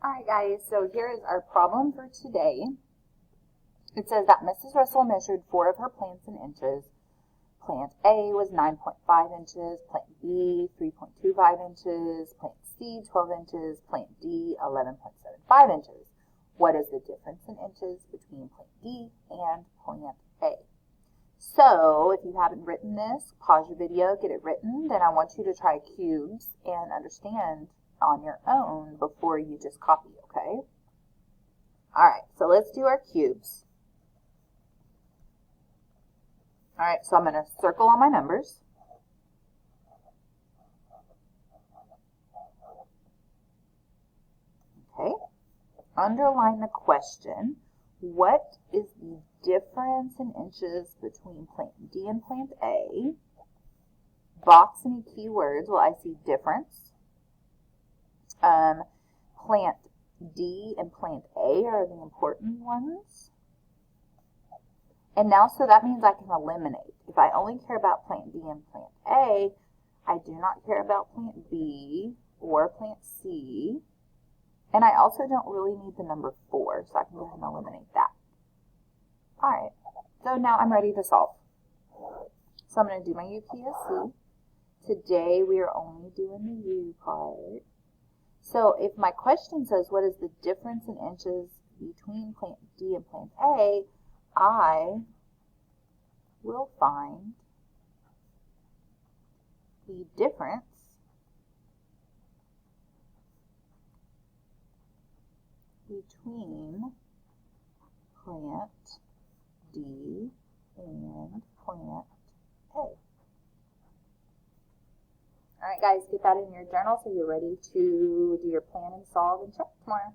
Alright guys, so here is our problem for today. It says that Mrs. Russell measured 4 of her plants in inches. Plant A was 9.5 inches, plant B 3.25 inches, plant C 12 inches, plant D 11.75 inches. What is the difference in inches between plant D and plant A? So if you haven't written this, pause your video, get it written, then I want you to try cubes and understand on your own before you just copy, okay? Alright, so let's do our cubes. Alright, so I'm going to circle all my numbers. Okay, underline the question. What is the difference in inches between plant D and plant A? Box any keywords. Well, I see difference. Plant D and plant A are the important ones. And now, so that means I can eliminate. If I only care about plant D and plant A, I do not care about plant B or plant C. And I also don't really need the number 4, so I can go ahead and eliminate that. Alright, so now I'm ready to solve. So I'm going to do my UPSC. Today we are only doing the U part. So if my question says what is the difference in inches between plant D and plant A, I will find the difference between plant D and plant A. Alright guys, get that in your journal so you're ready to do your plan and solve and check tomorrow.